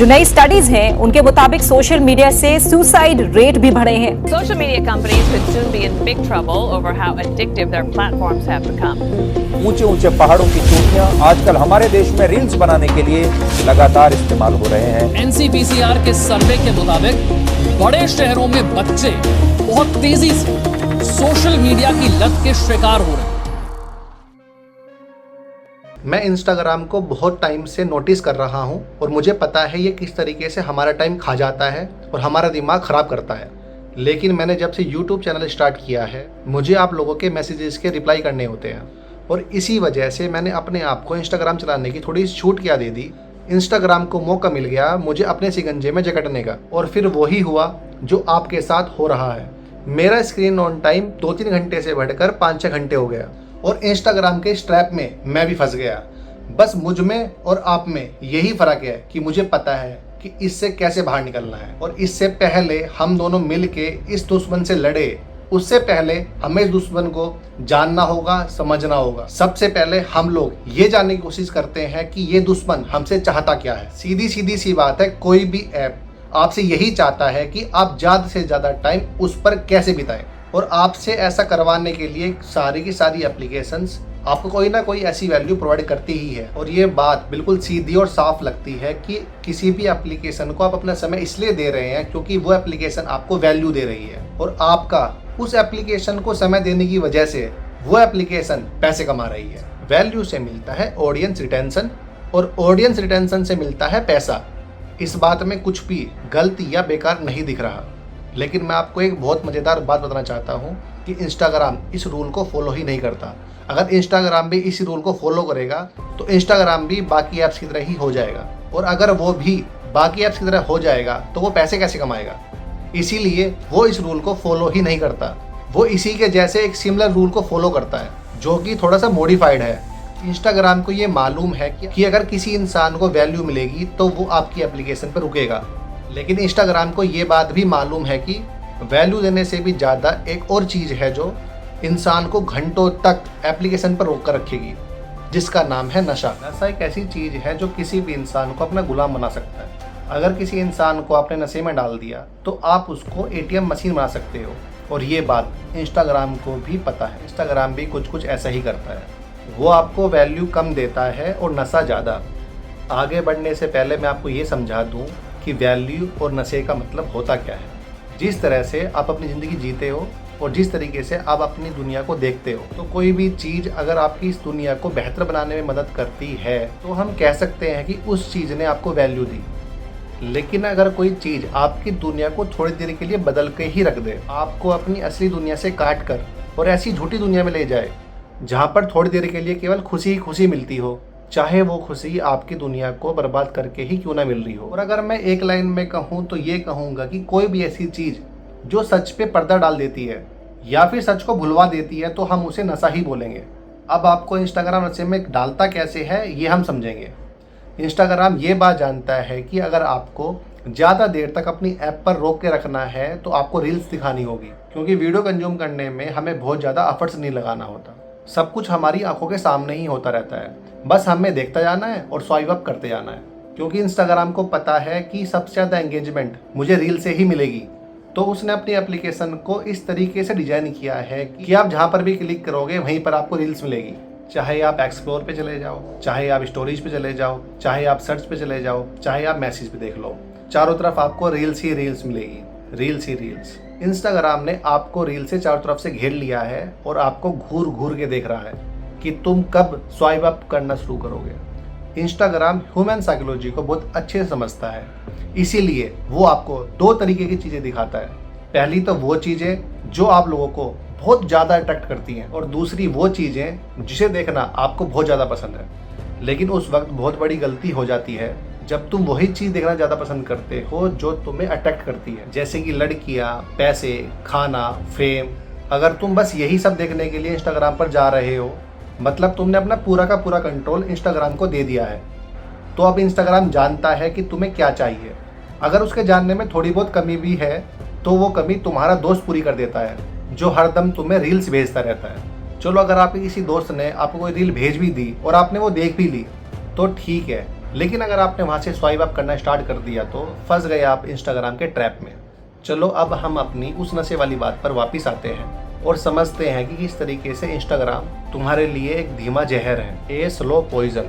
जो नई स्टडीज हैं उनके मुताबिक सोशल मीडिया से सुसाइड रेट भी बढ़े हैं। Social media companies could soon be in big trouble over how addictive their platforms have become. ऊंचे ऊंचे पहाड़ों की चोटियां आजकल हमारे देश में रील्स बनाने के लिए लगातार इस्तेमाल हो रहे हैं। NCPCR के सर्वे के मुताबिक बड़े शहरों में बच्चे बहुत तेजी से सोशल मीडिया की लत के शिकार हो रहे हैं। मैं इंस्टाग्राम को बहुत टाइम से नोटिस कर रहा हूं और मुझे पता है ये किस तरीके से हमारा टाइम खा जाता है और हमारा दिमाग ख़राब करता है। लेकिन मैंने जब से यूट्यूब चैनल स्टार्ट किया है मुझे आप लोगों के मैसेजेस के रिप्लाई करने होते हैं और इसी वजह से मैंने अपने आप को इंस्टाग्राम चलाने की थोड़ी छूट क्या दे दी। इंस्टाग्राम को मौका मिल गया मुझे अपने सिकंजे में जकड़ने का और फिर वही हुआ जो आपके साथ हो रहा है। मेरा स्क्रीन ऑन टाइम 2-3 घंटे से बढ़कर 5-6 घंटे हो गया और इंस्टाग्राम के इस ट्रैप में मैं भी फंस गया। बस मुझ में और आप में यही फ़र्क है कि मुझे पता है कि इससे कैसे बाहर निकलना है और इससे पहले हम दोनों मिल के इस दुश्मन से लड़े उससे पहले हमें इस दुश्मन को जानना होगा, समझना होगा। सबसे पहले हम लोग ये जानने की कोशिश करते हैं कि ये दुश्मन हमसे चाहता क्या है। सीधी सी बात है, कोई भी ऐप आपसे यही चाहता है कि आप ज़्यादा से ज़्यादा टाइम उस पर कैसे बिताएं और आपसे ऐसा करवाने के लिए सारी की सारी एप्लीकेशंस आपको कोई ना कोई ऐसी वैल्यू प्रोवाइड करती ही है। और ये बात बिल्कुल सीधी और साफ लगती है कि किसी भी एप्लीकेशन को आप अपना समय इसलिए दे रहे हैं क्योंकि वो एप्लीकेशन आपको वैल्यू दे रही है और आपका उस एप्लीकेशन को समय देने की वजह से वो एप्लीकेशन पैसे कमा रही है। वैल्यू से मिलता है ऑडियंस रिटेंशन और ऑडियंस रिटेंशन से मिलता है पैसा। इस बात में कुछ भी गलत या बेकार नहीं दिख रहा। लेकिन मैं आपको एक बहुत मज़ेदार बात बताना चाहता हूँ कि इंस्टाग्राम इस रूल को फॉलो ही नहीं करता। अगर इंस्टाग्राम भी इसी रूल को फॉलो करेगा तो इंस्टाग्राम भी बाकी ऐप्स की तरह ही हो जाएगा और अगर वो भी बाकी ऐप्स की तरह हो जाएगा तो वो पैसे कैसे कमाएगा। इसीलिए वो इस रूल को फॉलो ही नहीं करता। वो इसी के जैसे एक सिमिलर रूल को फॉलो करता है जो कि थोड़ा सा मॉडिफाइड है। इंस्टाग्राम को ये मालूम है कि अगर किसी इंसान को वैल्यू मिलेगी तो वो आपकी एप्लीकेशन पर रुकेगा। लेकिन इंस्टाग्राम को ये बात भी मालूम है कि वैल्यू देने से भी ज़्यादा एक और चीज़ है जो इंसान को घंटों तक एप्लीकेशन पर रोक कर रखेगी, जिसका नाम है नशा। नशा एक ऐसी चीज़ है जो किसी भी इंसान को अपना गुलाम बना सकता है। अगर किसी इंसान को आपने नशे में डाल दिया तो आप उसको ATM मशीन बना सकते हो और ये बात इंस्टाग्राम को भी पता है। इंस्टाग्राम भी कुछ ऐसा ही करता है। वो आपको वैल्यू कम देता है और नशा ज़्यादा। आगे बढ़ने से पहले मैं आपको ये समझा दूँ कि वैल्यू और नशे का मतलब होता क्या है। जिस तरह से आप अपनी ज़िंदगी जीते हो और जिस तरीके से आप अपनी दुनिया को देखते हो तो कोई भी चीज़ अगर आपकी इस दुनिया को बेहतर बनाने में मदद करती है तो हम कह सकते हैं कि उस चीज़ ने आपको वैल्यू दी। लेकिन अगर कोई चीज़ आपकी दुनिया को थोड़ी देर के लिए बदल के ही रख दे, आपको अपनी असली दुनिया से काट कर और ऐसी झूठी दुनिया में ले जाए जहाँ पर थोड़ी देर के लिए केवल खुशी ही खुशी मिलती हो, चाहे वो खुशी आपकी दुनिया को बर्बाद करके ही क्यों ना मिल रही हो। और अगर मैं एक लाइन में कहूँ तो ये कहूँगा कि कोई भी ऐसी चीज़ जो सच पे पर्दा डाल देती है या फिर सच को भुलवा देती है तो हम उसे नशा ही बोलेंगे। अब आपको इंस्टाग्राम नशे में डालता कैसे है ये हम समझेंगे। इंस्टाग्राम ये बात जानता है कि अगर आपको ज़्यादा देर तक अपनी ऐप पर रोक के रखना है तो आपको रील्स दिखानी होगी, क्योंकि वीडियो कंज्यूम करने में हमें बहुत ज़्यादा एफर्ट्स नहीं लगाना होता। सब कुछ हमारी आंखों के सामने ही होता रहता है, बस हमें देखता जाना है और स्वाइप अप करते जाना है। क्योंकि इंस्टाग्राम को पता है कि सबसे ज़्यादा एंगेजमेंट मुझे रील से ही मिलेगी, तो उसने अपनी एप्लीकेशन को इस तरीके से डिजाइन किया है कि आप जहाँ पर भी क्लिक करोगे वहीं पर आपको रील्स मिलेगी। चाहे आप एक्सप्लोर पे चले जाओ, चाहे आप स्टोरीज पे चले जाओ, चाहे आप सर्च पे चले जाओ, चाहे आप मैसेज पे देख लो, चारों तरफ आपको रील्स ही रील्स मिलेगी, रील्स ही रील्स। इंस्टाग्राम ने आपको रील से चारों तरफ से घेर लिया है और आपको घूर घूर के देख रहा है कि तुम कब स्वाइप अप करना शुरू करोगे। इंस्टाग्राम ह्यूमन साइकोलॉजी को बहुत अच्छे से समझता है, इसीलिए वो आपको 2 तरीके की चीज़ें दिखाता है। पहली तो वो चीज़ें जो आप लोगों को बहुत ज़्यादा अट्रैक्ट करती हैं और दूसरी वो चीज़ें जिसे देखना आपको बहुत ज़्यादा पसंद है। लेकिन उस वक्त बहुत बड़ी गलती हो जाती है जब तुम वही चीज़ देखना ज़्यादा पसंद करते हो जो तुम्हें अट्रैक्ट करती है, जैसे कि लड़कियाँ, पैसे, खाना, फेम। अगर तुम बस यही सब देखने के लिए इंस्टाग्राम पर जा रहे हो मतलब तुमने अपना पूरा का पूरा कंट्रोल इंस्टाग्राम को दे दिया है। तो अब इंस्टाग्राम जानता है कि तुम्हें क्या चाहिए। अगर उसके जानने में थोड़ी बहुत कमी भी है तो वो कमी तुम्हारा दोस्त पूरी कर देता है जो हरदम तुम्हें रील्स भेजता रहता है। चलो अगर आपके किसी दोस्त ने आपको कोई रील भेज भी दी और आपने वो देख भी ली तो ठीक है, लेकिन अगर आपने वहाँ से स्वाइप अप करना स्टार्ट कर दिया तो फंस गए आप इंस्टाग्राम के ट्रैप में। चलो अब हम अपनी उस नशे वाली बात पर वापस आते हैं और समझते हैं कि किस तरीके से इंस्टाग्राम तुम्हारे लिए एक धीमा जहर है, ए स्लो पॉइजन।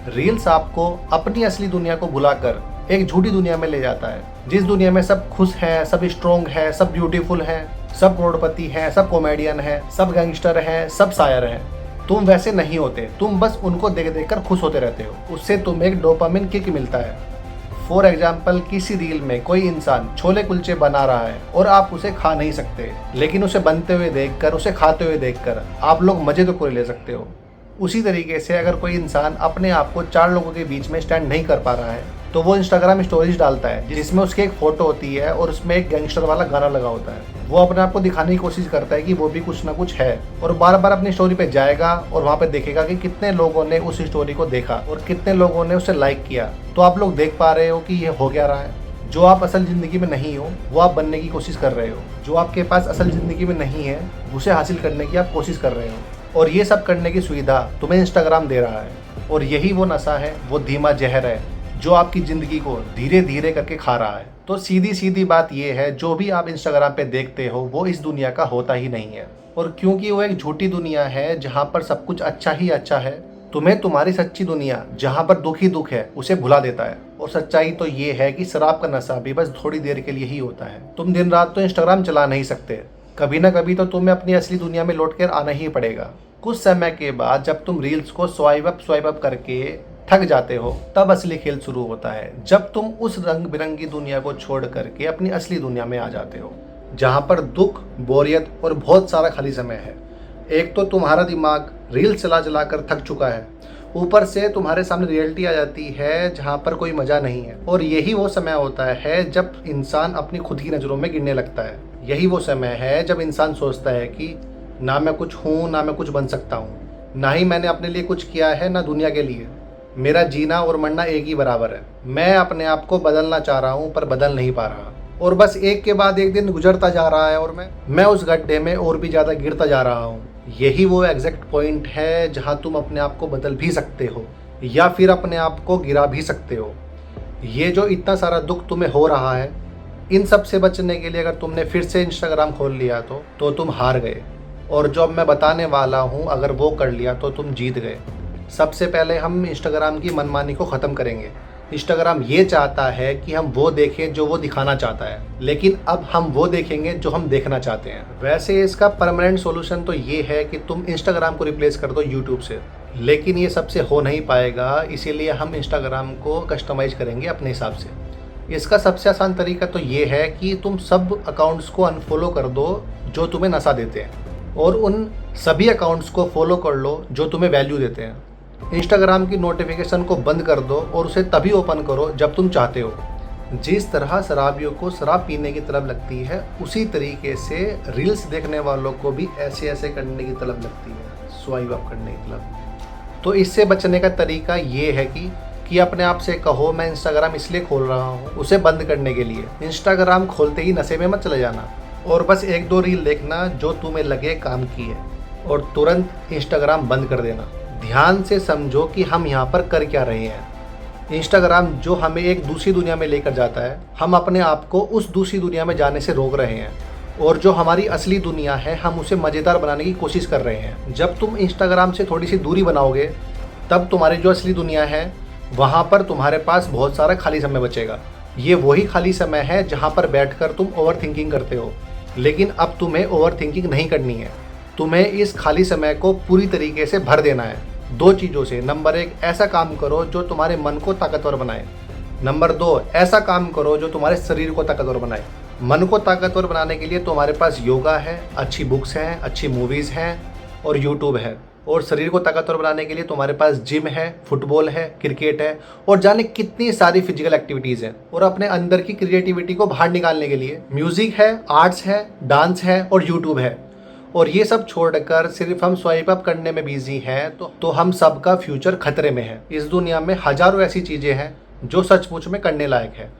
रील्स आपको अपनी असली दुनिया को भुलाकर एक झूठी दुनिया में ले जाता है, जिस दुनिया में सब खुश हैं, सब स्ट्रॉन्ग है, सब ब्यूटीफुल हैं, सब करोड़पति हैं, सब कॉमेडियन हैं, सब गैंगस्टर हैं, सब शायर हैं। तुम वैसे नहीं होते, तुम बस उनको देख देख कर खुश होते रहते हो। उससे तुम्हें एक डोपामिन किक मिलता है। फॉर एग्जाम्पल, किसी रील में कोई इंसान छोले कुलचे बना रहा है और आप उसे खा नहीं सकते, लेकिन उसे बनते हुए देखकर, उसे खाते हुए देखकर आप लोग मजे तो पूरे ले सकते हो। उसी तरीके से अगर कोई इंसान अपने आप को 4 लोगों के बीच में स्टैंड नहीं कर पा रहा है तो वो इंस्टाग्राम स्टोरीज डालता है जिसमें उसकी एक फोटो होती है और उसमें एक गैंगस्टर वाला गाना लगा होता है। वो अपने आप को दिखाने की कोशिश करता है कि वो भी कुछ ना कुछ है और बार बार अपनी स्टोरी पे जाएगा और वहाँ पे देखेगा कि कितने लोगों ने उस स्टोरी को देखा और कितने लोगों ने उसे लाइक किया। तो आप लोग देख पा रहे हो कि ये हो क्या रहा है। जो आप असल ज़िंदगी में नहीं हो वो आप बनने की कोशिश कर रहे हो, जो आपके पास असल ज़िंदगी में नहीं है उसे हासिल करने की आप कोशिश कर रहे हो। और ये सब करने की सुविधा तुम्हें इंस्टाग्राम दे रहा है और यही वो नशा है, वो धीमा जहर है जो आपकी ज़िंदगी को धीरे धीरे करके खा रहा है। तो सीधी सीधी बात ये है, जो भी आप इंस्टाग्राम पे देखते हो वो इस दुनिया का होता ही नहीं है। और क्योंकि वो एक झूठी दुनिया है जहाँ पर सब कुछ अच्छा ही अच्छा है, तुम्हें तुम्हारी सच्ची दुनिया जहाँ पर दुख ही दुख है उसे भुला देता है। और सच्चाई तो ये है कि शराब का नशा भी बस थोड़ी देर के लिए ही होता है। तुम दिन रात तो इंस्टाग्राम चला नहीं सकते, कभी ना कभी तो तुम्हें अपनी असली दुनिया में लौट कर आना ही पड़ेगा। कुछ समय के बाद जब तुम रील्स को स्वाइप अप करके थक जाते हो तब असली खेल शुरू होता है, जब तुम उस रंग बिरंगी दुनिया को छोड़ करके अपनी असली दुनिया में आ जाते हो जहाँ पर दुख, बोरियत और बहुत सारा खाली समय है। एक तो तुम्हारा दिमाग रील चला चला कर थक चुका है, ऊपर से तुम्हारे सामने रियलिटी आ जाती है जहाँ पर कोई मजा नहीं है। और यही वो समय होता है जब इंसान अपनी खुद की नज़रों में गिरने लगता है। यही वो समय है जब इंसान सोचता है कि ना मैं कुछ हूँ, ना मैं कुछ बन सकता हूँ, ना ही मैंने अपने लिए कुछ किया है, ना दुनिया के लिए। मेरा जीना और मरना एक ही बराबर है। मैं अपने आप को बदलना चाह रहा हूँ पर बदल नहीं पा रहा, और बस एक के बाद एक दिन गुजरता जा रहा है और मैं उस गड्ढे में और भी ज़्यादा गिरता जा रहा हूँ। यही वो एग्जैक्ट पॉइंट है जहाँ तुम अपने आप को बदल भी सकते हो या फिर अपने आप को गिरा भी सकते हो। ये जो इतना सारा दुख तुम्हें हो रहा है, इन सब से बचने के लिए अगर तुमने फिर से इंस्टाग्राम खोल लिया तो तुम हार गए, और जो अब मैं बताने वाला हूँ अगर वो कर लिया तो तुम जीत गए। सबसे पहले हम इंस्टाग्राम की मनमानी को ख़त्म करेंगे। इंस्टाग्राम ये चाहता है कि हम वो देखें जो वो दिखाना चाहता है, लेकिन अब हम वो देखेंगे जो हम देखना चाहते हैं। वैसे इसका परमानेंट सॉल्यूशन तो ये है कि तुम इंस्टाग्राम को रिप्लेस कर दो यूट्यूब से, लेकिन ये सबसे हो नहीं पाएगा, इसीलिए हम इंस्टाग्राम को कस्टमाइज करेंगे अपने हिसाब से। इसका सबसे आसान तरीका तो ये है कि तुम सब अकाउंट्स को अनफॉलो कर दो जो तुम्हें नशा देते हैं, और उन सभी अकाउंट्स को फॉलो कर लो जो तुम्हें वैल्यू देते हैं। इंस्टाग्राम की नोटिफिकेशन को बंद कर दो और उसे तभी ओपन करो जब तुम चाहते हो। जिस तरह शराबियों को शराब पीने की तलब लगती है, उसी तरीके से रील्स देखने वालों को भी ऐसे ऐसे करने की तलब लगती है, स्वाइप अप करने की तलब। तो इससे बचने का तरीका ये है कि अपने आप से कहो मैं इंस्टाग्राम इसलिए खोल रहा हूँ उसे बंद करने के लिए। इंस्टाग्राम खोलते ही नशे में मत चले जाना और बस 1-2 रील देखना जो तुम्हें लगे काम की है, और तुरंत इंस्टाग्राम बंद कर देना। ध्यान से समझो कि हम यहाँ पर कर क्या रहे हैं। इंस्टाग्राम जो हमें एक दूसरी दुनिया में लेकर जाता है, हम अपने आप को उस दूसरी दुनिया में जाने से रोक रहे हैं, और जो हमारी असली दुनिया है हम उसे मज़ेदार बनाने की कोशिश कर रहे हैं। जब तुम इंस्टाग्राम से थोड़ी सी दूरी बनाओगे तब तुम्हारी जो असली दुनिया है वहाँ पर तुम्हारे पास बहुत सारा खाली समय बचेगा। ये वही खाली समय है जहाँ पर बैठकर तुम ओवर थिंकिंग करते हो, लेकिन अब तुम्हें ओवर थिंकिंग नहीं करनी है। तुम्हें इस खाली समय को पूरी तरीके से भर देना है 2 चीज़ों से। नंबर 1, ऐसा काम करो जो तुम्हारे मन को ताकतवर बनाए। नंबर 2, ऐसा काम करो जो तुम्हारे शरीर को ताकतवर बनाए। मन को ताकतवर बनाने के लिए तुम्हारे पास योगा है, अच्छी बुक्स हैं, अच्छी मूवीज़ हैं और यूट्यूब है। और शरीर को ताकतवर बनाने के लिए तुम्हारे पास जिम है, फुटबॉल है, क्रिकेट है और जाने कितनी सारी फिजिकल एक्टिविटीज़ हैं। और अपने अंदर की क्रिएटिविटी को बाहर निकालने के लिए म्यूज़िक है, आर्ट्स है, डांस है और यूट्यूब है। और ये सब छोड़कर सिर्फ हम स्वाइप अप करने में बिजी हैं तो हम सबका फ्यूचर खतरे में है। इस दुनिया में हजारों ऐसी चीज़ें हैं जो सचमुच में करने लायक है।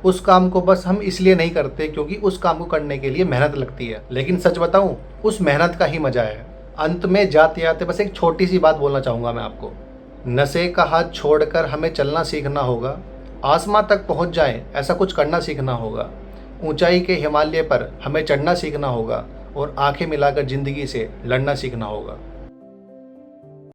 उस काम को बस हम इसलिए नहीं करते क्योंकि उस काम को करने के लिए मेहनत लगती है, लेकिन सच बताऊं उस मेहनत का ही मजा है। अंत में जाते जाते बस एक छोटी सी बात बोलना चाहूँगा मैं आपको। नशे का हाथ छोड़कर हमें चलना सीखना होगा। आसमां तक पहुंच जाएं ऐसा कुछ करना सीखना होगा। ऊंचाई के हिमालय पर हमें चढ़ना सीखना होगा और आंखें मिलाकर ज़िंदगी से लड़ना सीखना होगा।